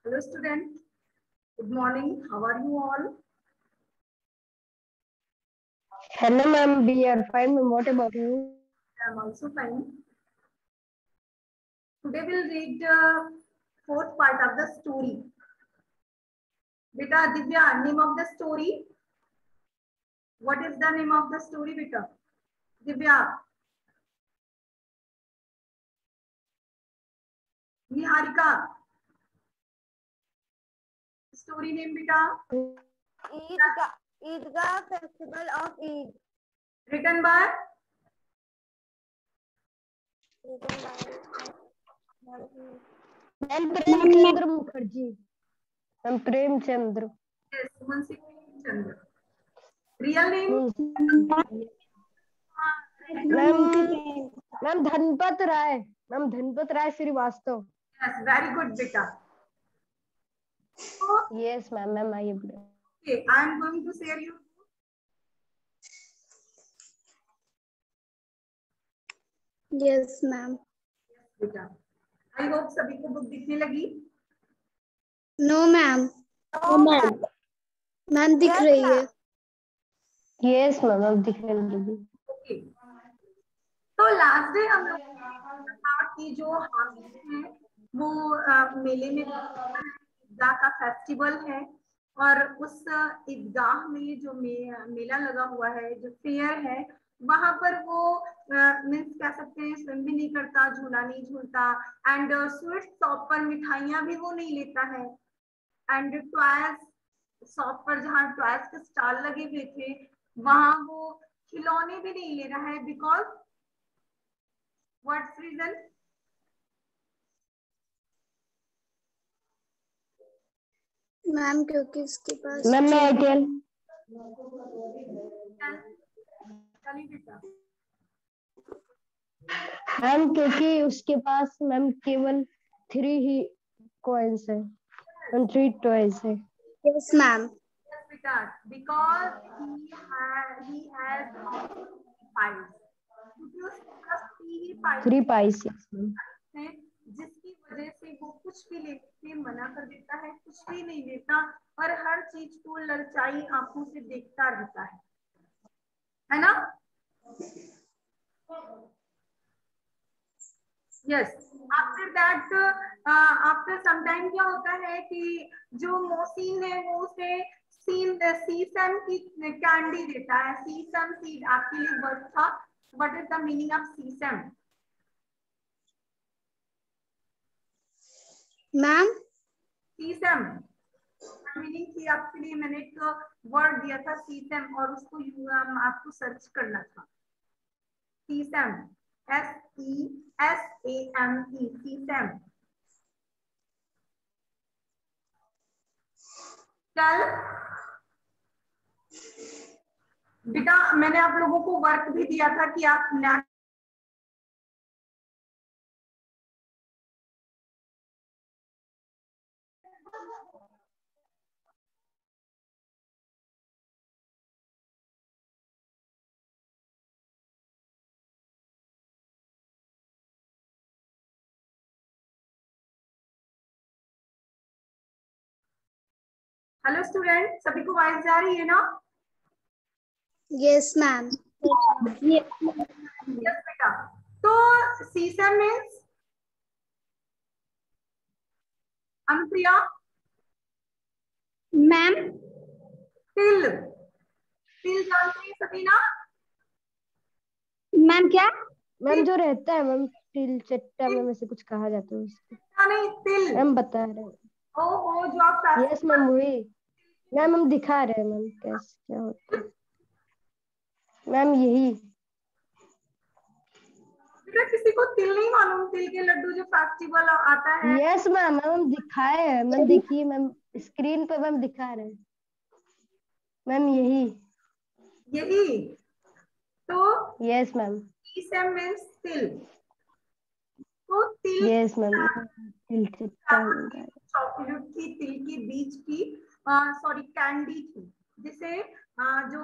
Hello students, good morning. How are you all? Hello ma'am, we are fine. What about you? I am also fine. Today we'll read the fourth part of the story. Beta Divya, name of the story? What is the name of the story, beta? Divya. Niharika. Story name, beta? Eidgah Festival of Eid. Written by? Ma'am Premchandra Mukherjee. Ma'am Premchandra. Yes, Munshi Premchandra. Real name? Ma'am Dhanpat Rai. Ma'am Dhanpat Rai Srivastava. Yes, very good, beta. So, Yes, ma'am. I am. okay, I am going to share you. Yes, ma'am. बेटा, I hope सभी को book दिखने लगी. No, ma'am. No, ma'am. Ma'am दिख रही है. Yes, ma'am. अब दिखने लगी. ओके. तो लास्ट डे हम लोग कहा कि जो हाफिज है वो मेले में ईदगाह का फेस्टिवल है और उस ईदगाह में जो मेला लगा हुआ है, जो फेयर है, वहां पर वो मीन्स कह सकते हैं स्विम भी नहीं करता, झूला नहीं झूलता, एंड स्वीट शॉप पर मिठाइयां भी वो नहीं लेता है, एंड टॉयज शॉप पर जहाँ टॉयज के स्टॉल लगे हुए थे वहां वो खिलौने भी नहीं ले रहा है. Because what's reason? मैम क्योंकि इसके पास मैम मैं एयरटेल. मैम क्योंकि उसके पास मैम केवल 3 ही कॉइन्स है, 3 टॉयज है. Yes, ma'am. Because he has 5. क्योंकि उसके पास 3 पाइस. है, जिसकी वजह से वो कुछ भी लेने से मना कर देता है, कुछ भी नहीं देता और हर चीज को ललचाई आंखों से देखता रहता है ना? Yes. After that after some time क्या होता है कि जो मोहसिन है वो उसे सीसम की कैंडी देता है. सीसम सीड आपके लिए वर्ड था. What is the meaning of sesame? Ma'am sesame meaning थी आपके लिए. मैंने एक वर्ड दिया था सीसम और उसको आपको सर्च करना था. सीसम, SESAME, सीसम. कल बेटा मैंने आप लोगों को वर्क भी दिया था कि आप हेलो स्टूडेंट, सभी को आवाज जा रही है ना? Yes ma'am. यस बेटा. तो सीसम मीन्स अनुप्रिया मैम तिल. तिल जानते हैं सभी ना? मैम क्या? मैम जो रहता है मैम तिल चट्टा में से कुछ कहा जाता है उसको. नहीं, तिल. मैम बता रहे हैं. ओहो, जो आप यस मैम वही. मैम हम दिखा रहे हैं मैम कैसे क्या होता है. मैम यही. किसी को तिल नहीं मालूम? तिल के लड्डू जो फेस्टिवल आता है. यस मैम हम दिखाए हैं मैम. देखिए मैम स्क्रीन पे मैम दिखा रहे हैं मैम. यही तो. Yes ma'am. सीसम मीन्स तिल. तो तिल यस मैम. तिल चट्टा चॉकलेट थी, तिल के बीज की सॉरी कैंडी थी, जिसे जो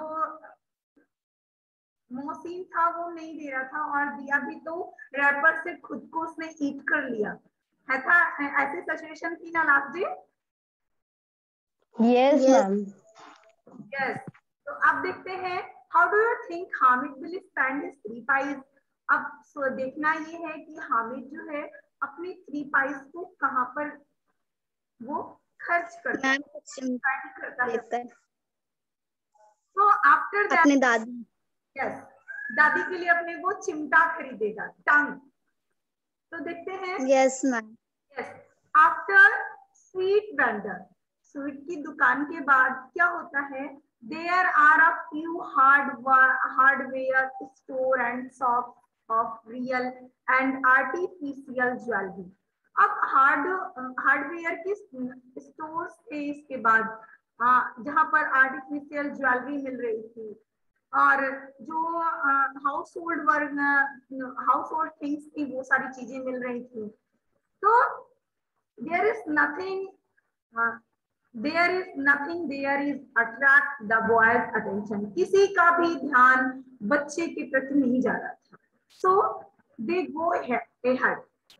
मोहसिन था वो नहीं दे रहा था और दिया भी तो रैपर से खुद को उसने ईट कर लिया है था. ऐसी सिचुएशन थी ना last day. Yes, ma'am. Yes. तो अब देखते हैं how do you think Hamid will spend his 3 price. अब देखना ये है कि हामिद जो है अपनी 3 पाइस को कहाँ पर वो खर्च करता है, spend करता है। तो आफ्टर दैट अपने दादी, यस, दादी के लिए अपने वो चिमटा खरीदेगा, टंग। तो देखते हैं। Yes ma'am. Yes, after sweet vendor, sweet की दुकान के बाद क्या होता है, there are a few hardware store and shop of real and artificial jewellery. अब हार्डवेयर की स्टोर्स थे इसके बाद, जहां पर आर्टिफिशियल ज्वेलरी मिल रही थी, और जो हाउस होल्ड थिंग्स थी वो सारी चीजें मिल रही थी। तो there is nothing there is attract the boy's attention, किसी का भी ध्यान बच्चे के प्रति नहीं जा रहा था। so they go ahead,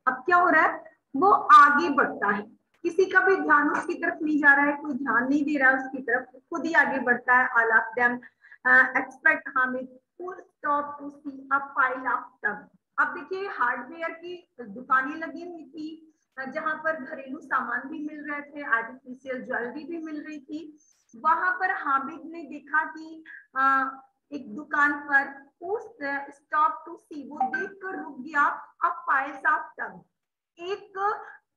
अब क्या हो रहा है, वो आगे बढ़ता है, किसी का भी ध्यान उसकी तरफ नहीं जा रहा है, कोई ध्यान नहीं दे रहा है उसकी तरफ, खुद ही आगे बढ़ता है। all of them expect Hamid who stop to see a pile of tub। अब देखिए हार्डवेयर की दुकानें लगी हुई थी जहां पर घरेलू सामान भी मिल रहे थे, आर्टिफिशियल ज्वेलरी भी मिल रही थी। वहां पर हामिद ने देखा कि एक दुकान पर स्टॉप टू सी, वो देखकर रुक गया, अब पाइल्स ऑफ टंग, एक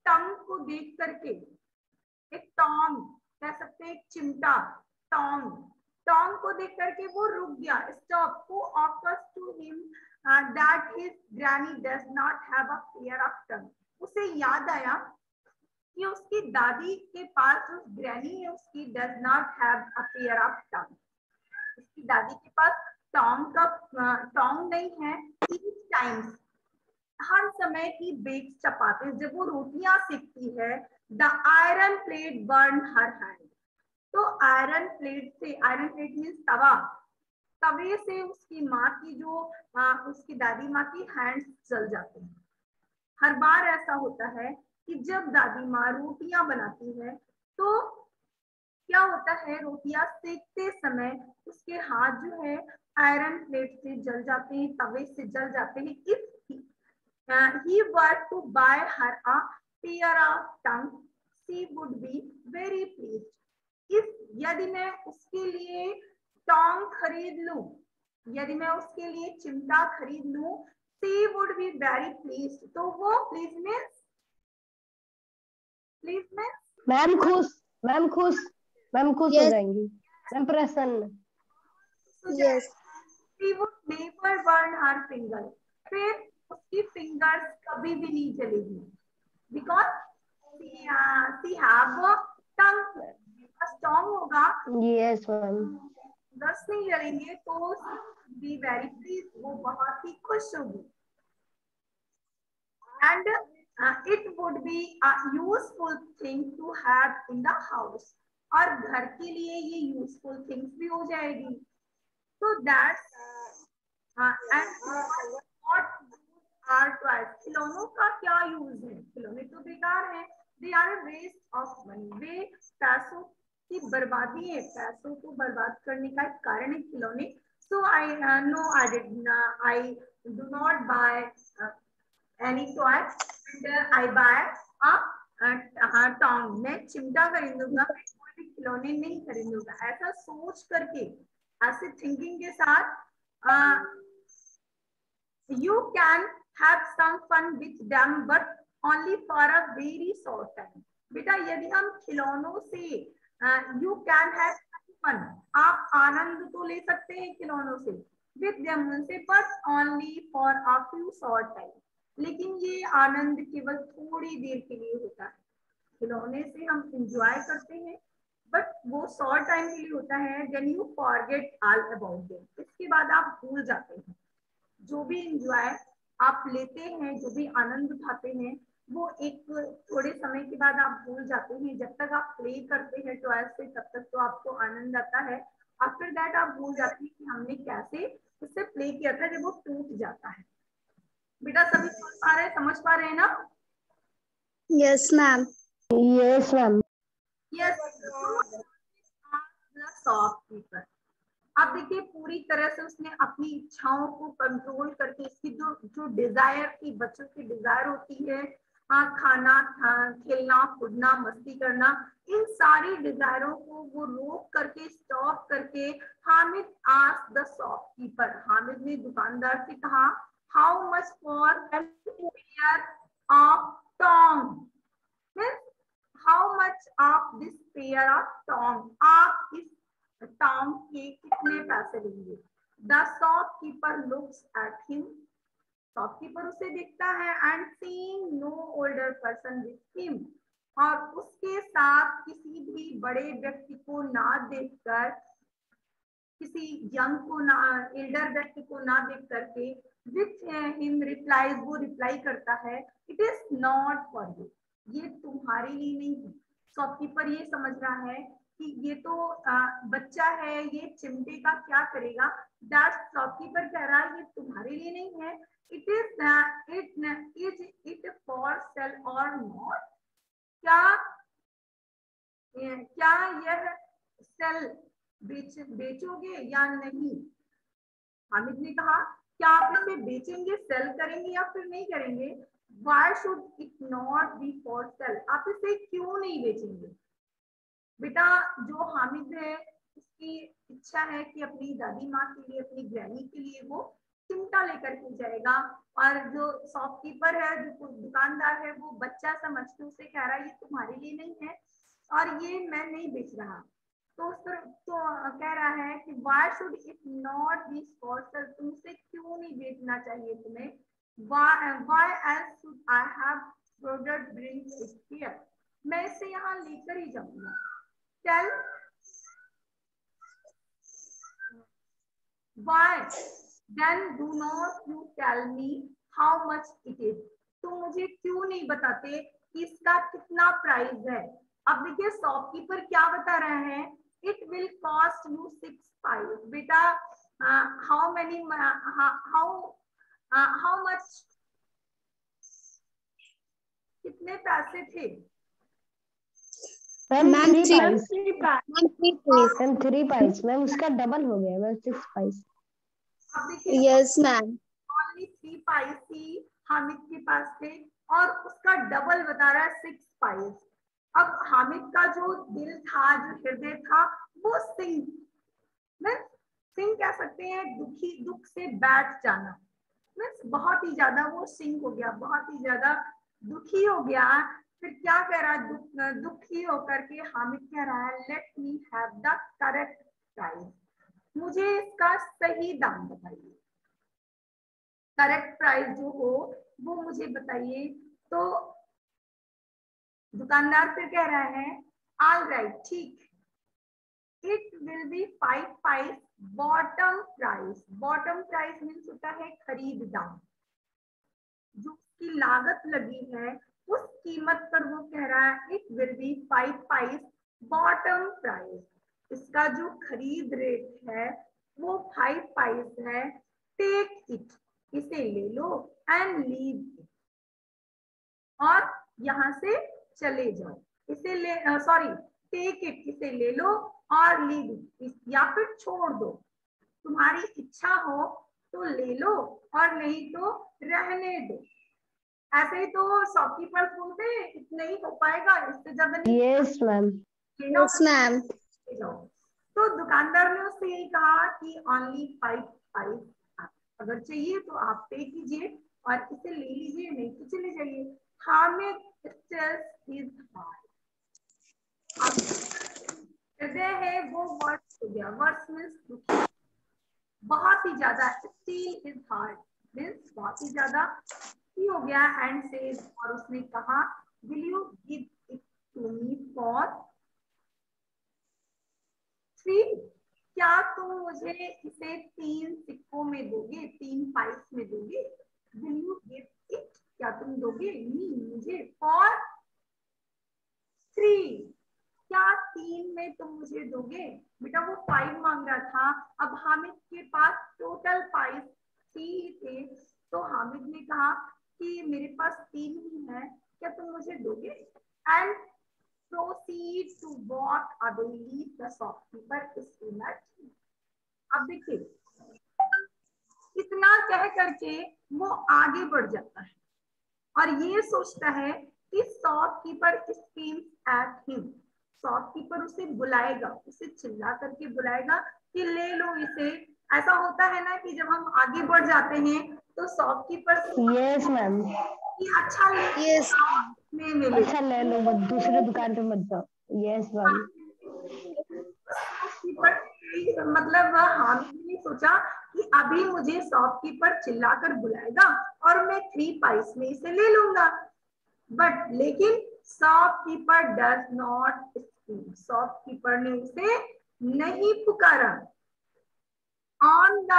टंग को देख करके, एक टोंग कह सकते हैं, एक चिमटा, टोंग को देख करके वो रुक गया, stop, who offers to him that his granny does not have a pair of tongue। उसे याद आया कि उसकी दादी के पास जो ग्रैनी है उसकी does not have a pair of tongue, उसकी दादी के पास टोंग नहीं है। ईच टाइम्स, हर समय की बेक चपाते, जब वो रोटियां सेकती है, the iron plate burn her hand. तो आयरन प्लेट से, आयरन प्लेट मीन्स तवा, तवे से उसकी माँ की जो उसकी दादी माँ की हैंड्स जल जाते हैं। हर बार ऐसा होता है कि जब दादी माँ रोटियां बनाती है तो क्या होता है, रोटियां सेकते समय उसके हाथ जो है आयरन प्लेट से जल जाते हैं, तवे से जल जाते हैं। If he were to buy her a pair of tongue, she would be very pleased। If, यदि मैं उसके लिए टोंग खरीद लूं, यदि मैं उसके लिए चिमटा खरीद लूं, she would be very pleased। तो वो please means मैम खुश, मैम खुश हो जाएंगी, मैम प्रसन्न। Yes. she would never burn her finger, फिर उसकी फिंगर्स कभी भी नहीं जलेगी, because she have a tongue, strong होगा। Yes ma'am. दस नहीं जलेंगे तो बी वेरी प्लीज, वो बहुत ही खुश होगी। And it would be a useful thing to have in the house, और घर के लिए ये यूजफुल थिंग्स भी हो जाएगी। तो that's and what are toys, खिलौनों का क्या यूज है, खिलौने तो बेकार हैं, they are a waste of money, वे पैसों की बर्बादी है, पैसों को बर्बाद करने का एक कारण है खिलौने। So I do not buy any toy and I buy a tong, मैं चिमटा खरीदूंगा, कोई भी खिलौने नहीं खरीदूंगा। ऐसा सोच करके, ऐसे थिंकिंग के साथ you can have some fun with them but only for a very short time। बेटा यदि हम खिलौनों से you can have fun, आप आनंद तो ले सकते हैं खिलौनों से, with them उनसे, but only for a few short time, लेकिन ये आनंद केवल थोड़ी देर के लिए होता है। खिलौने से हम इंजॉय करते हैं बट वो शॉर्ट टाइम के लिए होता है, then you forget all about them, इसके बाद आप भूल जाते हैं। जो भी इंजॉय आप लेते हैं, जो भी आनंद उठाते हैं, वो एक थोड़े समय के बाद आप भूल जाते हैं। जब तक आप प्ले करते हैं टॉयज से तब तक तो आपको आनंद आता है, आफ्टर दैट आप भूल जाते हैं कि हमने कैसे उससे प्ले किया था, जब वो टूट जाता है। बेटा सभी समझ पा रहे हैं ना? Yes ma'am. Yes ma'am. Yes. Shopkeeper. अब देखिए पूरी तरह से उसने अपनी इच्छाओं को कंट्रोल करके, इसकी जो जो डिजायर की, बच्चों की डिजायर होती है, हाँ, खाना, खेलना कूदना, मस्ती करना, इन सारी डिजायरों को वो रोक करके, स्टॉप करके Hamid asked the shopkeeper, Hamid ने दुकानदार से कहा, how much for pair of tong, how much of this pair of tong, आप इस टोंग के कितने पैसे लेंगे। The shopkeeper looks at him, शॉपकीपर उसे देखता है, and seeing no older person with him, और उसके साथ किसी भी बड़े व्यक्ति को ना देखकर, किसी यंग को ना, एल्डर व्यक्ति को ना देख करके, विथ हिम रिप्लाइज, वो रिप्लाई करता है, it is not for you, ये तुम्हारे लिए नहीं है। शॉपकीपर ये समझ रहा है कि ये तो बच्चा है, ये चिमटे का क्या करेगा। दैट शॉपकीपर कह रहा है ये तुम्हारे लिए नहीं है, इट इज फॉर सेल और नॉट, क्या क्या यह सेल बेचोगे या नहीं। हामिद ने कहा क्या आप इसे बेचेंगे, सेल करेंगे या फिर नहीं करेंगे। Why should it not be for sale, आप इसे क्यों नहीं बेचेंगे। बेटा जो हामिद है उसकी इच्छा है कि अपनी दादी माँ के लिए, अपनी ग्रैनी के लिए वो चिमटा लेकर के जाएगा, और जो शॉपकीपर है, जो दुकानदार है, वो बच्चा समझ के उसे कह रहा है ये तुम्हारे लिए नहीं है और ये मैं नहीं बेच रहा। तो उस पर तो कह रहा है कि why should it not be for sale, तुम इसे क्यों नहीं बेचना चाहिए तुम्हें। why else should I have product bring it here, मैं इसे यहाँ लेकर ही जाऊंगा। tell why then do not you tell me how much it is, तुम मुझे क्यों नहीं बताते कि इसका कितना प्राइस है। अब देखिए शॉपकीपर क्या बता रहा है, it will cost you 6 price. बेटा हाउ मेनी, हाउ मच, कितने पैसे थे। Ma'am ma'am 3 3 ma'am 3 price ma'am, उसका डबल हो गया मैम 6 पाइस। अब देखिए यस मैम, ओनली 3 पाइस ही हामिद के पास थे और उसका डबल बता रहा है 6 पाइस। अब हामिद का जो दिल था, जो हृदय था, वो सिंह कह सकते हैं, दुखी, दुख से बैठ जाना, मीन्स बहुत ही ज्यादा वो सिंह हो गया, बहुत ही ज्यादा दुखी हो गया। फिर क्या कह रहा है, दुखी होकर के हामिद कह रहा है, let me have the correct price, मुझे इसका सही दाम बताइए, करेक्ट प्राइस जो हो वो मुझे बताइए। तो दुकानदार फिर कह रहा है, ऑल राइट, ठीक, it will be 5 price bottom price. Bottom price means होता है खरीद दाम, जो उसकी लागत लगी है उस कीमत पर वो कह रहा है, it will be 5 price bottom price, इसका जो खरीद रेट है वो 5 पाइस है। टेक इट, इसे ले लो, एंड लीव इट, और यहाँ से चले जाओ। इसे ले, सॉरी, टेक इट, इसे ले लो, और लीव इट, या फिर छोड़ दो, तुम्हारी इच्छा हो तो ले लो और नहीं तो रहने दो। ऐसे ही तो शॉपकीपर बोलते इतना ही हो पाएगा, इससे ज्यादा नहीं। यस मैम, यस मैम, तो दुकानदार ने उससे यही कहा कि ओनली 5 पाइस, अगर चाहिए तो आप पे कीजिए और इसे ले लीजिए, नहीं तो चले जाइए। हामिद स्टिल्स हिज हार्ट, हृदय है वो वर्स हो गया, वर्स मीन्स दुखी, बहुत ही ज्यादा, स्टील हिज हार्ट मीन्स बहुत ही ज्यादा दुखी हो गया। एंड सेज, और उसने कहा, will you give it to me for 3, क्या तुम मुझे इसे 3 सिक्कों में दोगे, 3 पाइस में दोगे। विल यू गिव इट, क्या तुम दोगे, मी, मुझे, फॉर 3, क्या 3 में तुम मुझे दोगे। बेटा वो 5 मांग रहा था, अब हामिद के पास टोटल पाइस 3 थे, तो हामिद ने कहा कि मेरे पास 3 ही है, क्या तुम मुझे दोगे। And proceed to what I believe the shopkeeper is in a tree. अब देखिए इतना कह करके वो आगे बढ़ जाता है और ये सोचता है कि शॉपकीपर स्क्रीम्स एट हिम, शॉपकीपर उसे बुलाएगा, उसे चिल्ला करके बुलाएगा कि ले लो इसे। ऐसा होता है ना कि जब हम आगे बढ़ जाते हैं तो शॉपकीपर यस मैम, कि अच्छा ले Yes. में मिले, अच्छा ले लो, मत दूसरे दुकान पे मत जाओ। Yes ma'am. शॉपकीपर मतलब हामिद ने सोचा कि अभी मुझे शॉपकीपर चिल्लाकर बुलाएगा और मैं 3 पाइस में इसे ले लूंगा, बट लेकिन shopkeeper does not speak, shopkeeper ने उसे नहीं पुकारा। On the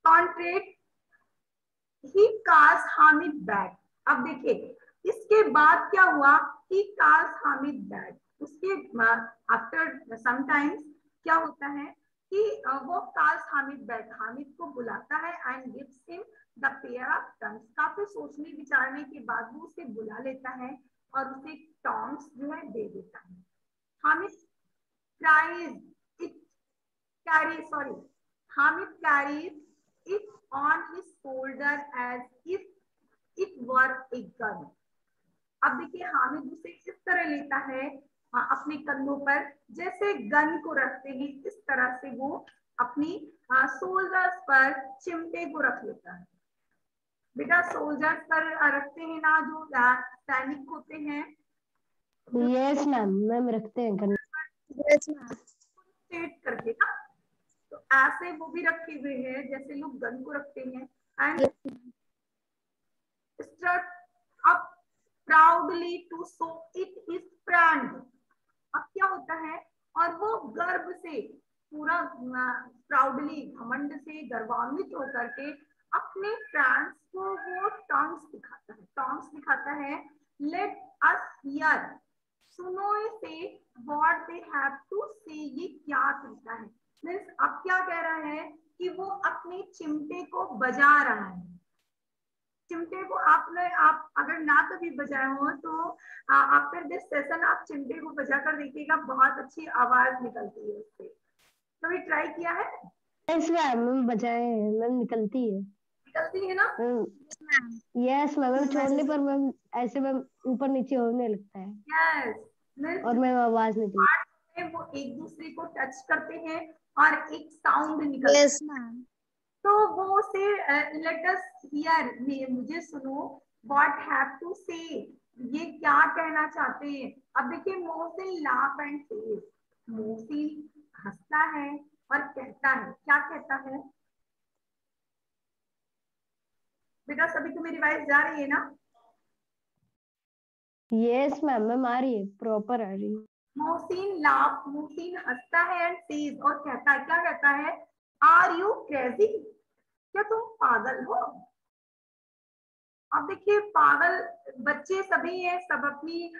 contract he calls Hamid back. अब देखिए इसके बाद क्या हुआ, ही काल्स हामिद बैक, उसके आफ्टर सम टाइम्स क्या होता है कि वो काल्स हामिद बैक, हामिद को बुलाता है and gives him the pair of tongues. काफी सोचने विचारने के बाद वो उसे बुला लेता है और उसे टॉन्ग्स जो है दे देता है। Hamid carries it Hamid carries it on his shoulder as if it were a gun। अब देखिए हामिद उसे इस तरह लेता है अपने कंधों पर, जैसे गन को रखते हैं इस तरह से वो अपनी सोल्जर्स पर चिमटे को रख लेता है। बेटा सोल्जर्स पर रखते हैं ना जो सैनिक होते हैं। यस मैम, मैम रखते हैं Yes, ma'am. स्ट्रेट करके ना, तो ऐसे वो भी रखे हुए हैं जैसे लोग गन को रखते हैं। And stood up proudly to show it is friend. अब क्या होता है, और वो गर्व से पूरा प्राउडली घमंड से गर्वान्वित होकर के अपने फ्रेंड्स को वो टॉन्ग्स दिखाता है, टॉन्ग्स दिखाता है। लेट अस हियर, सुनो इसे, व्हाट दे हैव टू से, ये क्या कहता है। मीन्स अब क्या कह रहा है कि वो अपने चिमटे को बजा रहा है। चिमटे को आप अगर ना कभी बजाए हो तो आफ्टर दिस सेशन आप चिमटे को बजा कर देखिएगा, बहुत अच्छी आवाज निकलती है उससे। कभी ट्राई किया है? यस मैम, बजाए मैम, निकलती है ना? यस मैम, छोड़ने पर मैम ऐसे मैम ऊपर नीचे होने लगता है। यस, और मैम आवाज निकलती है, वो एक दूसरे को टच करते हैं और एक साउंड निकलता है। Yes, ma'am. तो वो से लेट अस हियर, मुझे सुनो, व्हाट हैव टू से, ये क्या कहना चाहते हैं। अब देखिए Mohsin laugh and says, Mohsin हंसता है और कहता है, क्या कहता है बेटा? सभी को मेरी वॉइस जा रही है ना? यस मैम, मैम आ रही है, प्रॉपर आ रही है। मोहसिन हंसता है एंड सेज, और कहता है, क्या कहता है, आर यू क्रेजी, क्या तुम पागल हो। अब देखिए पागल बच्चे सभी हैं, सब अपनी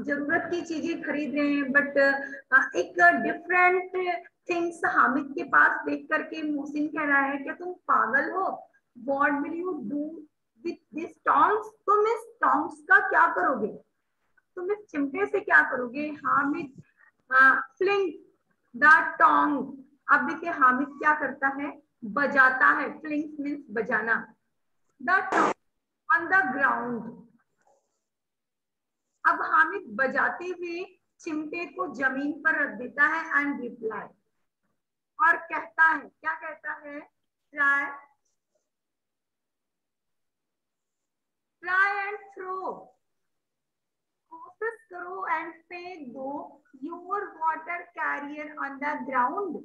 जरूरत की चीजें खरीद रहे हैं, बट एक डिफरेंट थिंग्स हामिद के पास देख करके मोहसिन कह रहा है, क्या तुम पागल हो। What will you do with this tongs, तुम इस टॉन्ग्स का क्या करोगे, तुम इस चिमटे से क्या करोगे। हामिद फ्लिंग द टॉन्ग, अब देखिए हामिद क्या करता है, बजाता है, फ्लिंग मीन्स बजाना, the tong on the ground. अब हामिद बजाते हुए चिमटे को जमीन पर रख देता है एंड रिप्लाई, और कहता है, क्या कहता है, ट्राई एंड थ्रो, कोशिश करो एंड फेंक दो your water career on the ground.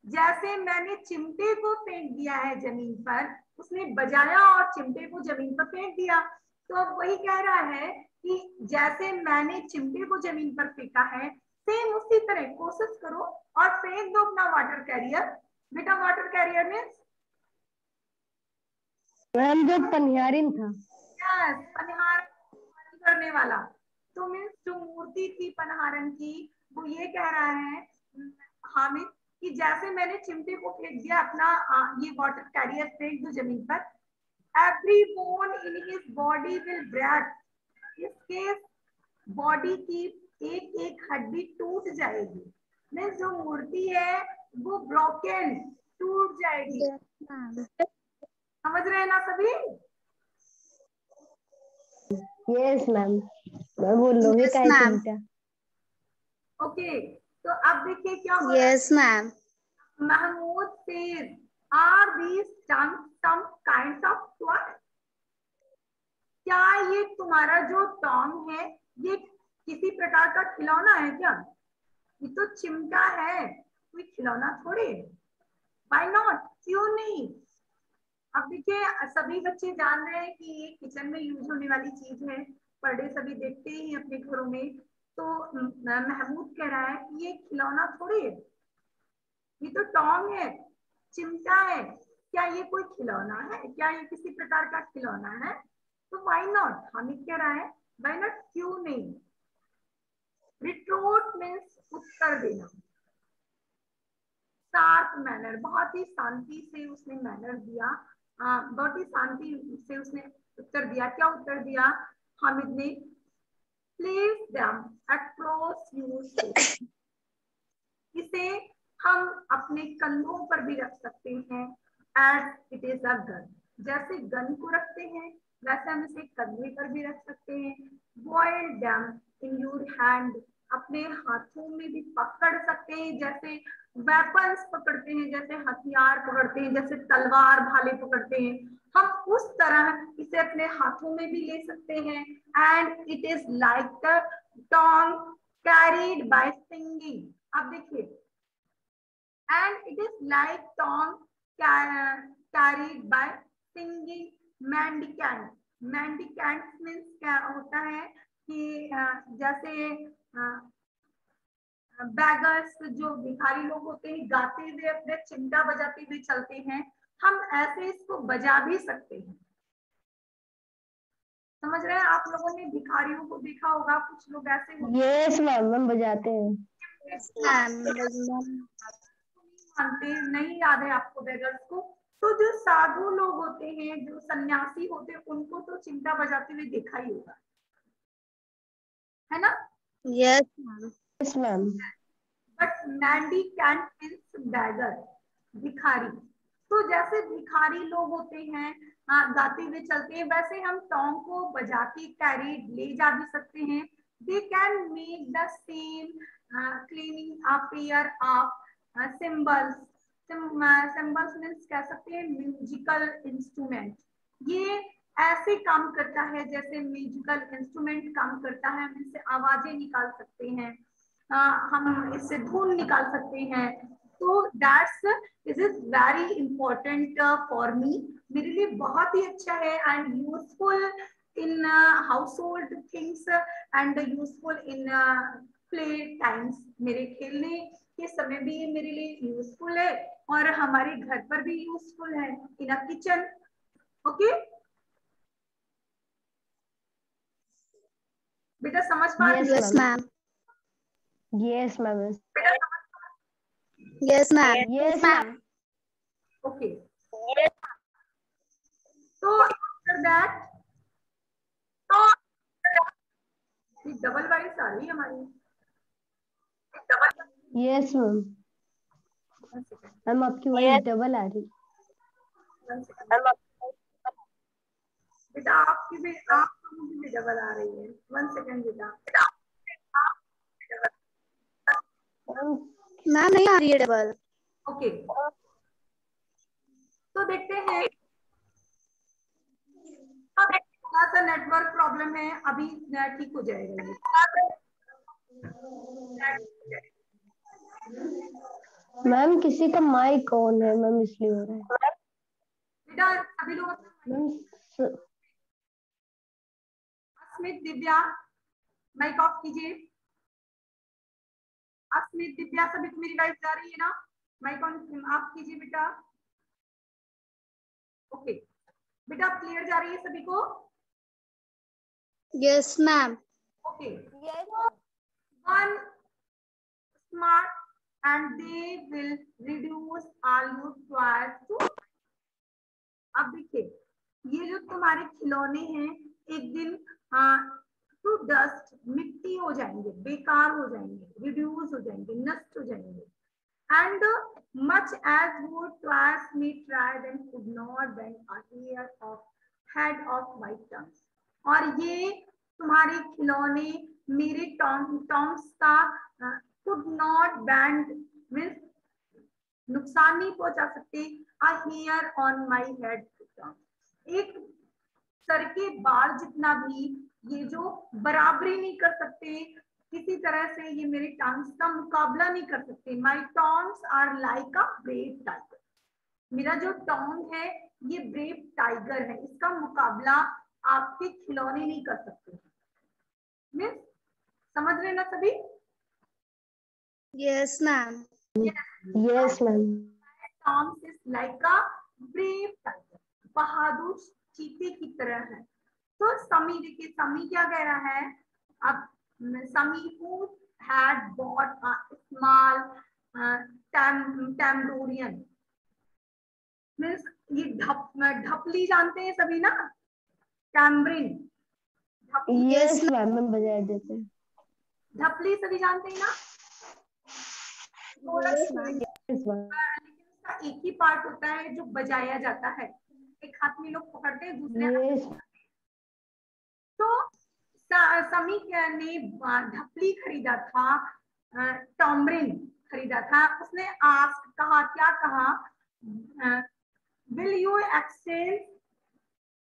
जैसे मैंने चिमटे को फेंक दिया है जमीन पर, उसने बजाया और चिमटे को जमीन पर फेंक दिया, तो अब वही कह रहा है कि जैसे मैंने चिमटे को जमीन पर फेंका है, सेम उसी तरह कोशिश करो और फेंक दो अपना वाटर कैरियर। बेटा वाटर कैरियर मीन्स मैम जो पनिहारिन था, यस, पनिहार करने वाला, तो मीन्स जो मूर्ति थी पनहारन की, वो ये कह रहा है हामिद कि जैसे मैंने चिमटे को फेंक दिया अपना ये वाटर कैरियर फेंक दो जमीन पर, every bone in his body will break, इसके बॉडी की एक एक हड्डी टूट जाएगी, मीन्स जो मूर्ति है वो ब्रोकन, टूट जाएगी। समझ रहे हैं ना सभी? यस मैम, मैं बोल लोहे का है चिमटा। ओके, तो अब देखिए क्या हो रहा है। Yes ma'am. Mahmood says, are these some kinds of toy? क्या ये तुम्हारा जो टॉम है ये किसी प्रकार का खिलौना है क्या? ये तो चिमटा है, कोई खिलौना थोड़ी। Why not? क्यों नहीं? अब देखिए सभी बच्चे जान रहे हैं कि ये किचन में यूज होने वाली चीज है, पर डे सभी देखते ही अपने घरों में। तो महमूद कह रहा है कि ये खिलौना थोड़ी है, ये तो टॉम है, चिमटा है, क्या ये कोई खिलौना है? क्या ये किसी प्रकार का खिलौना है? तो व्हाई नॉट, हामिद कह रहा है व्हाई नॉट, क्यों नहीं। रिट्रोट मीन्स उत्तर देना, शार्प मैनर, बहुत ही शांति से उसने मैनर दिया, बहुत ही शांति से उसने उत्तर दिया। क्या उत्तर दिया हामिद ने? Place them across your shoulder, इसे हम अपने कंधों पर भी रख सकते हैं। As it is a gun, जैसे गन को रखते हैं वैसे हम इसे कंधे पर भी रख सकते हैं। Boiled dam in your hand, अपने हाथों में भी पकड़ सकते हैं, जैसे वेपन्स पकड़ते हैं, जैसे हथियार पकड़ते हैं, जैसे तलवार भाले पकड़ते हैं, हम उस तरह इसे अपने हाथों में भी ले सकते हैं। And it is like the tong carried by singing. अब देखिए, and it is like tongue carried by singing mendicant. Mendicant means क्या होता है कि जैसे बैगर्स जो भिखारी लोग होते हैं गाते हुए अपने चिमटा बजाते हुए चलते हैं, हम ऐसे इसको बजा भी सकते हैं। समझ रहे हैं? आप लोगों ने भिखारियों को देखा होगा, कुछ लोग ऐसे होते हैं। यस मैम, हम बजाते हैं। मानते नहीं, याद है आपको बेगर्स को? तो जो साधु लोग होते हैं, जो सन्यासी होते हैं, उनको तो चिमटा बजाते हुए देखा ही होगा, है ना? Yes ma'am. But mendicant means beggar, भिखारी। तो जैसे भिखारी लोग होते हैं गाते हुए चलते हैं, वैसे हम टोंग को बजा के कैरी ले जा भी सकते हैं। They can make the same cleaning a pair of symbols. Symbols means कह सकते हैं म्यूजिकल इंस्ट्रूमेंट। ये ऐसे काम करता है जैसे म्यूजिकल इंस्ट्रूमेंट काम करता है, हम इससे आवाजें निकाल सकते हैं, हम इससे धुन निकाल सकते हैं। तो that's this is very important for me, मेरे लिए बहुत ही अच्छा है and useful in house hold things and useful in play times. मेरे खेलने के समय भी ये मेरे लिए यूजफुल है और हमारे घर पर भी यूजफुल है इन अ किचन। ओके बेटा, समझ पा रहे हो? Yes ma'am. Yes ma'am. Yes ma'am. Yes ma'am. Okay, तो आफ्टर दैट डबल वाइस आ रही है हमारी। यस मैम, मैम आपकी वॉइस डबल आ रही। बेटा आपकी भी, आप लोगों की भी डबल आ रही है। 1 सेकेंड बेटा। मैम नहीं आ रही है डबल। ओके, तो देखते हैं, थोड़ा सा नेटवर्क प्रॉब्लम है, अभी ठीक हो जाएगा ये। मैम किसी का माइक ऑन है मैम, इसलिए हो रहा है। बेटा सभी लोग ma'am Asmit Divya mic off कीजिए। अस्मित दिव्या सभी को मेरी वाइस जा रही है ना? माइक ऑन ऑफ कीजिए बेटा। ओके बेटा, क्लियर जा रही है सभी को? Yes ma'am. Okay, one smart and they will reduce all your toys to। अब देखिए, ये जो तुम्हारे खिलौने हैं एक दिन टू डस्ट, मिट्टी हो जाएंगे, बेकार हो जाएंगे, रिड्यूस हो जाएंगे, नष्ट हो जाएंगे। एंड मच एज वो twice me tried and could not bend a hair of head of my tongs. और ये तुम्हारे खिलौने मेरे टॉन्ग्स का कुड नॉट बेंड मींस नुकसान नहीं पहुंचा सकते। A hair on my head, एक सर के बाल जितना भी ये जो बराबरी नहीं कर सकते, किसी तरह से ये मेरे टंग्स का मुकाबला नहीं कर सकते। My tongs are like a brave tiger, मेरा जो टोंग है ये ब्रेव टाइगर है, इसका मुकाबला आपके खिलौने नहीं कर सकते। मीन्स समझ रहे ना सभी? Yes, ma'am. Yes, ma'am. Tong is like a brave tiger, बहादुर चीते की तरह है। तो समी, देखिए समी क्या कह रहा है, अब Sammy who had bought a small tambourine, means ये ढपली जानते हैं सभी ना, टैम्ब्रिन, Yes, ma'am. मैं बजा देते हैं। ढपली सभी जानते हैं ना? Yes, ma'am. Yes, ma'am. लेकिन उसका एक ही पार्ट होता है जो बजाया जाता है, एक हाथ में लोग पकड़ते हैं, दूसरे हाथ में। Yes. तो समी ने ढपली खरीदा था, टॉम्ब्रिन खरीदा था। उसने आस्क, कहा, क्या कहा, will you exchange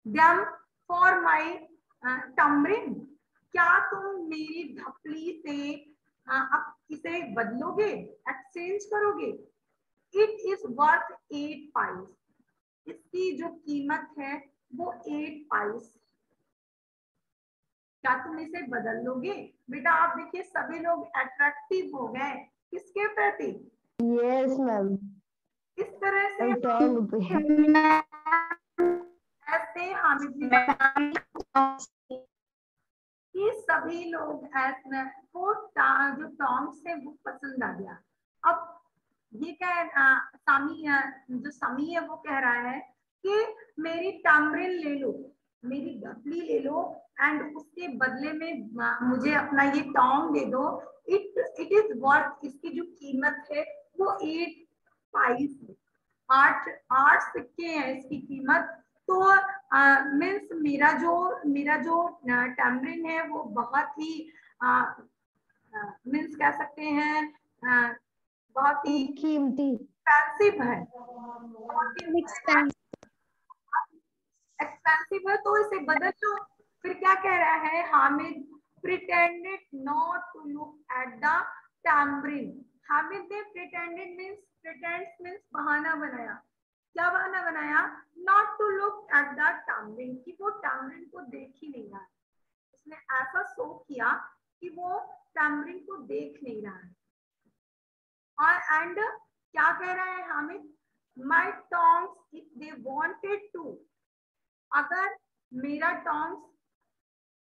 them for my tambourine, क्या तुम मेरी ढपली से अब इसे बदलोगे, एक्सचेंज करोगे? इट इज वर्थ 8 पाइस, इसकी जो कीमत है वो 8 पाइस, क्या तुम इसे बदल लोगे? बेटा आप देखिए सभी लोग अट्रैक्टिव हो गए किसके प्रति? Yes, ma'am. इस तरह से I'm trying to ऐसे हामिद ने ये सभी लोग ऐसे को जो टॉन्ग्स है वो पसंद आ गया। अब ये क्या सामी, जो समी है वो कह रहा है कि मेरी टैम्ब्रिन ले लो, मेरी ढपली ले लो, एंड उसके बदले में मुझे अपना ये टोंग दे दो। इट इज वर्थ, इसकी जो कीमत है वो 8 पाइस, 8 सिक्के हैं इसकी कीमत। तो मीन्स मेरा जो टैम्ब्रिन है वो बहुत ही मीन्स कह सकते हैं बहुत ही कीमती। एक्सपेंसिव है, बहुत ही एक्सपेंसिव है, तो इसे बदल लो। फिर क्या कह रहा है Hamid, pretended not to look at the tambourine. Hamid ने प्रिटेंडेड मीन्स बहाना बनाया। क्या बहाना बनाया? Not to look at the tambourine, कि वो टैम्ब्रिन को देख ही नहीं रहा है। उसने ऐसा शो किया कि वो टैम्ब्रिन को देख नहीं रहा है। और एंड क्या कह रहा है Hamid, my tongs if they wanted to, अगर मेरा tongs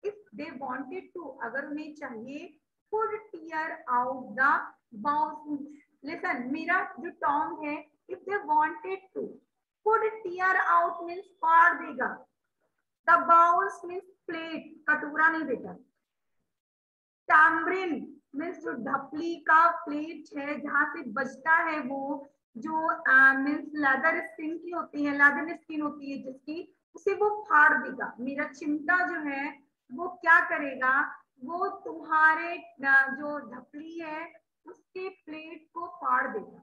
if they wanted to, अगर उन्हें चाहिए, could tear out the bows, listen, मेरा जो टोंग है if they wanted to, could tear out means फाड़ देगा, the bows means plate, कटोरा नहीं बेटा, टैम्ब्रिन मीन्स जो ढपली का प्लेट है जहां से बजता है, वो जो मीन्स लेदर स्किन की होती है, लेदर स्किन होती है जिसकी, उसे वो फाड़ देगा। मेरा चिमटा जो है वो क्या करेगा, वो तुम्हारे जो ढपली है उसके प्लेट को फाड़ देगा।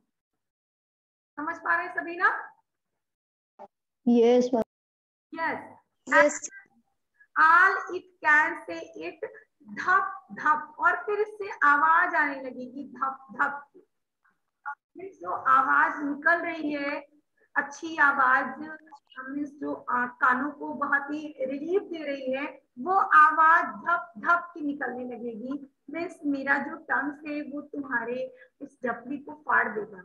समझ पा रहे सभी ना? Yes, ma'am. Yes, all it can say it, धप धप, और फिर इससे आवाज आने लगेगी, धप धप, जो आवाज निकल रही है, अच्छी आवाज, मीन्स जो कानों को बहुत ही रिलीफ दे रही है, वो आवाज धप धप की निकलने लगेगी। मीन्स मेरा जो टंग है वो तुम्हारे इस ढपली को फाड़ देगा।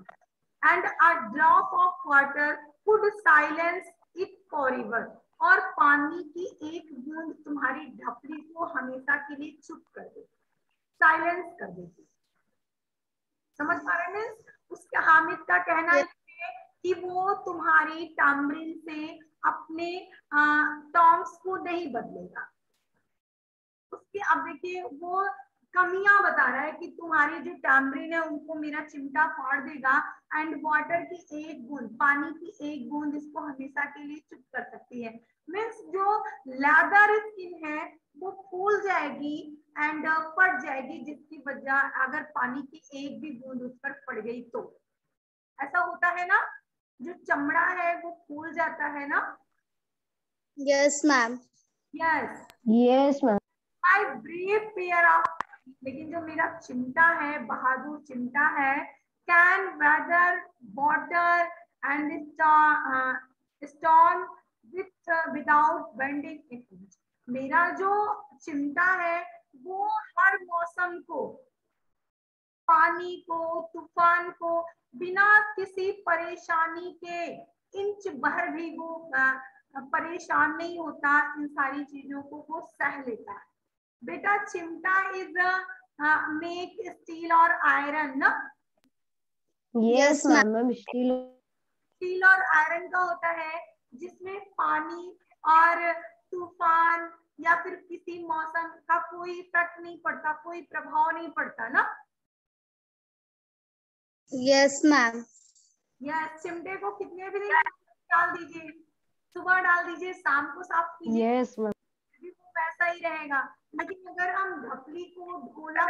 And a drop of water could silence it forever, और पानी की एक बूंद तुम्हारी ढपली को हमेशा के लिए चुप कर देगी, साइलेंस कर देगी। समझ पा रहे हैं? उसका हामिद का कहना है कि वो तुम्हारी टैम्ब्रिन से अपने टोंग्स को नहीं बदलेगा। उसके उसके अब देखिए वो कमियां बता रहा है कि तुम्हारी जो टैम्ब्रिन है उनको मेरा चिमटा फाड़ देगा एंड वाटर की एक बूंद, पानी की एक बूंद इसको हमेशा के लिए चुप कर सकती है। मीन्स जो लेदर स्किन है वो फूल जाएगी एंड फट जाएगी, जिसकी वजह अगर पानी की एक भी बूंद उस पर पड़ गई तो ऐसा होता है ना, जो चमड़ा है वो फूल जाता है ना। Yes ma'am. Yes yes ma'am. I brave pair of, लेकिन जो मेरा चिमटा है, बहादुर चिमटा है, can weather water and storm without bending it. मेरा जो चिमटा है वो हर मौसम को, पानी को, तूफान को बिना किसी परेशानी के इंच भर भी वो परेशान नहीं होता, इन सारी चीजों को वो सह लेता है। बेटा चिमटा इज मेक स्टील और आयरन ना। Yes ma'am. मैम स्टील और आयरन का होता है जिसमें पानी और तूफान या फिर किसी मौसम का कोई इफेक्ट नहीं पड़ता, कोई प्रभाव नहीं पड़ता ना। Yes ma'am. यस, चिमटे को कितने भी दिन डाल दीजिए, सुबह डाल दीजिए, शाम को साफ कीजिए, यस मैम। वो वैसा ही रहेगा। लेकिन अगर हम ढपली को ढोला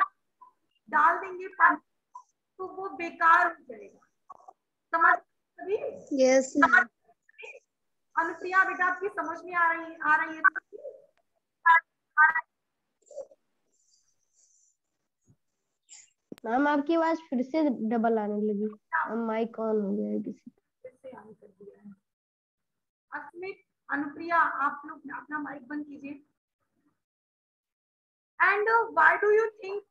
डाल देंगे पानी तो वो बेकार हो जाएगा। समझ सभी? Yes ma'am. अनुप्रिया बेटा आपकी समझ में आ रही है? मैम आपकी आवाज फिर से डबल आने लगी। माइक ऑन हो गया है किसी। फिर से ऑन कर दिया है। अस्मित, अनुप्रिया आप लोग अपना माइक बंद कीजिए। And why do you think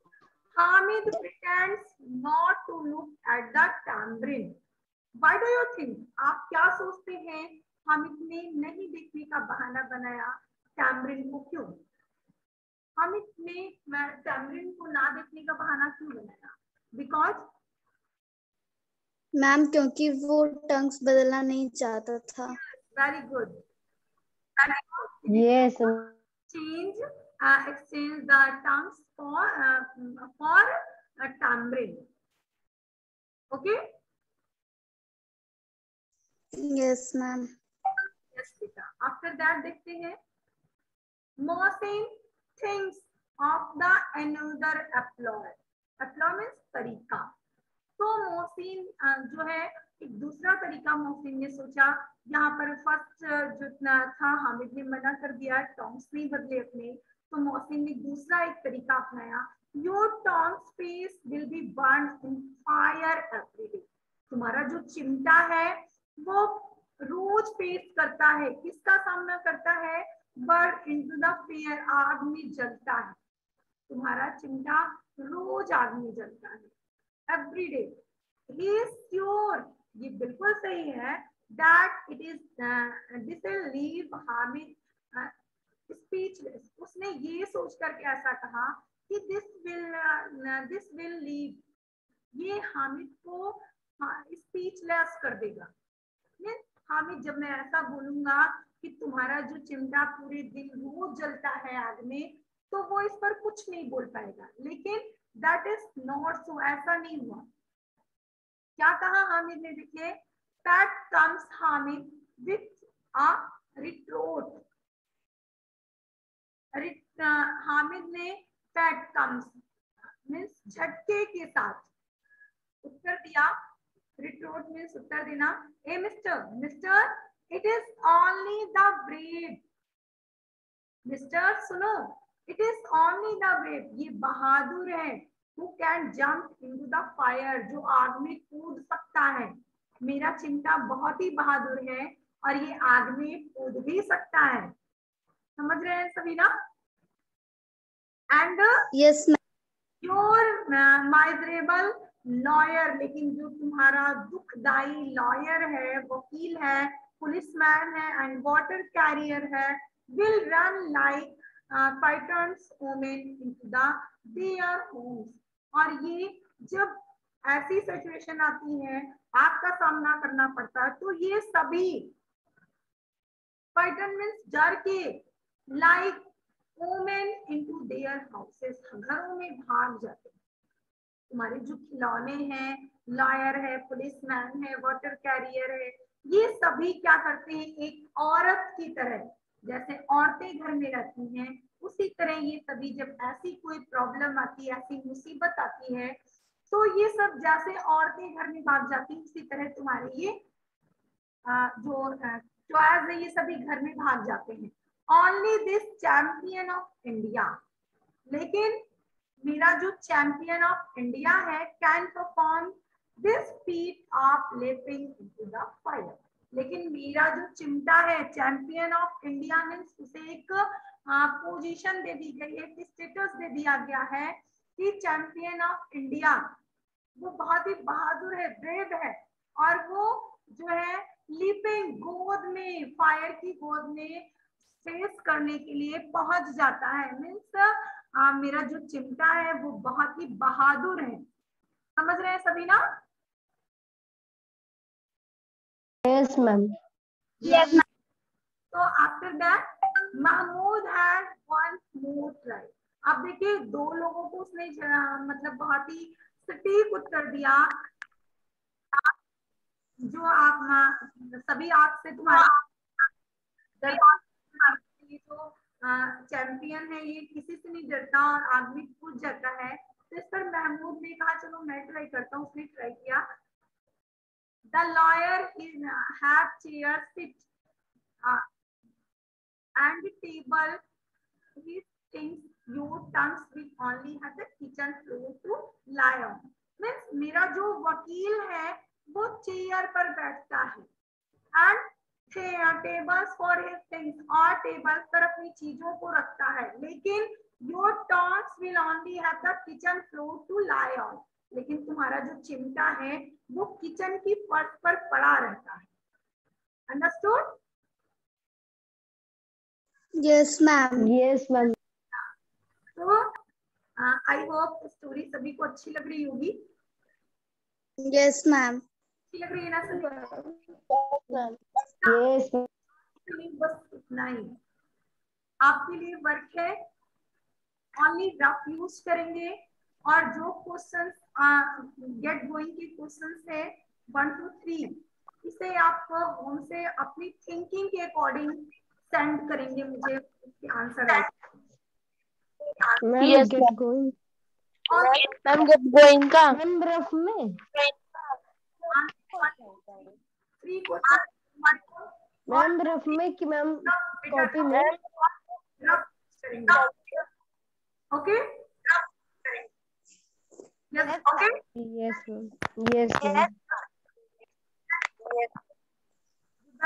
Hamid pretends not to look at the tambourine? Why do you think? आप क्या सोचते हैं हामिद ने नहीं देखने का बहाना बनाया टैम्ब्रिन को? क्यों हामिद ने टैम्ब्रिन को ना देखने का बहाना क्यों बनाया? बिकॉज मैम क्योंकि वो टंग्स बदलना नहीं चाहता था। Very good. Yes. Change, exchange the tongues for tambourine. Okay. Yes ma'am. Yes बेटा। After that देखते हैं Mohsin thinks of the another employer. Employer means तरीका। तो मोहसिन जो है एक दूसरा तरीका मोहसिन ने सोचा। यहाँ पर फर्स्ट जो था हामिद ने मना कर दिया, टॉन्ग्स नहीं बदले अपने, तो मोहसिन ने दूसरा एक तरीका अपनाया। Your tongs face will be burn in fire every day. तुम्हारा जो चिमटा है वो रोज फेस करता है, किसका सामना करता है? बर्न इनटू द फायर, आग में जलता है। तुम्हारा चिमटा रोज आग में जलता है, every day. He is sure, ये बिल्कुल सही है, that it is this will leave Hamid speechless. उसने ये सोच करके ऐसा कहा कि दिस विल लीव, ये हामिद को स्पीचलेस कर देगा। हामिद जब मैं ऐसा बोलूंगा कि तुम्हारा जो चिमटा पूरे दिन रोज जलता है आग में, तो वो इस पर कुछ नहीं बोल पाएगा। लेकिन दैट इज नॉट सो, ऐसा नहीं हुआ। क्या कहा हामिद ने? देखिए, that comes Hamid with a retort. Hamid ने दैट कम्स मीन्स झटके के साथ उत्तर दिया। रिट्रोट मीन्स उत्तर देना। ए mister, it is only the brave. Mister सुनो, it is only the brave, ये बहादुर है। Who can jump into the fire, जो आग में कूद सकता है। मेरा चिमटा बहुत ही बहादुर है और ये आग में कूद भी सकता है। समझ रहे हैं सभी ना? And yes your miserable lawyer, लेकिन जो तुम्हारा दुखदाई लॉयर है, वकील है, पुलिसमैन है एंड वाटर कैरियर है, will run like patterns women into the their homes. और ये जब ऐसी सिचुएशन आती है, आग का सामना करना पड़ता है, तो ये सभी पैटर्न मीन्स डर के, like women into their houses, घरों में भाग जाते हैं। तुम्हारे जो खिलौने हैं, लॉयर है, पुलिसमैन है, वाटर कैरियर है, ये सभी क्या करते हैं, एक औरत की तरह, जैसे औरतें घर में रहती हैं उसी तरह ये सभी जब ऐसी कोई प्रॉब्लम आती है, ऐसी मुसीबत आती है, तो ये सब जैसे औरतें घर में भाग जाती हैं उसी तरह तुम्हारे ये जो टॉयज है ये सभी घर में भाग जाते हैं। Only this champion of India, लेकिन मेरा जो चैंपियन ऑफ इंडिया है can perform this feet of lapping into the fire, लेकिन मेरा जो चिमटा है चैंपियन ऑफ इंडिया मीन्स उसे एक पोजीशन दे दी गई है, एक स्टेटस दे दिया गया है कि चैंपियन ऑफ इंडिया, वो बहुत ही बहादुर है, ब्रेव है, और वो जो है लीपिंग गोद में, फायर की गोद में फेस करने के लिए पहुंच जाता है। मीन्स मेरा जो चिमटा है वो बहुत ही बहादुर है। समझ रहे हैं सभी ना? Yes ma'am. तो after that Mahmud had one more try. अब देखिए दो लोगों को उसने मतलब बहुत ही सटीक उत्तर दिया। जो आप सभी आपसे तुम्हारे ये जो चैंपियन है ये किसी से नहीं डरता और आदमी पूछ जाता है, तो इस पर महमूद ने कहा चलो मैं ट्राई करता हूँ। उसने ट्राई किया। The lawyer is have chair sit and table, he thinks your tongues will only have the kitchen floor to lie on. Means मेरा जो वकील है वो चेयर पर बैठता है and tables for his things, और टेबल पर अपनी चीजों को रखता है, लेकिन your tongues will only have the kitchen floor to lie on, लेकिन तुम्हारा जो चिमटा है वो किचन की फर्श पर पड़ा रहता है। Understood? Yes, ma'am. Yes ma'am. तो आई होप स्टोरी सभी को अच्छी लग रही होगी। Yes, ma'am. अच्छी लग रही है ना सभी? यस बस इतना ही आपके लिए वर्क है। ओनली रफ यूज करेंगे और जो क्वेश्चंस गेट गोइंग के क्वेश्चंस है 1 to 3, इसे आप होम से अपनी थिंकिंग के अकॉर्डिंग सेंड करेंगे मुझे इसके answer. Ma'am get going. Ma'am get going का मैम रफ में। 3 क्वेश्चन मैम रफ में कि मैम कॉपी में? रफ करेंगे। Okay? Yes okay? Yes ma'am. Yes ma'am.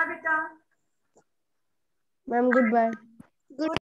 बेटा मैम गुड बाय।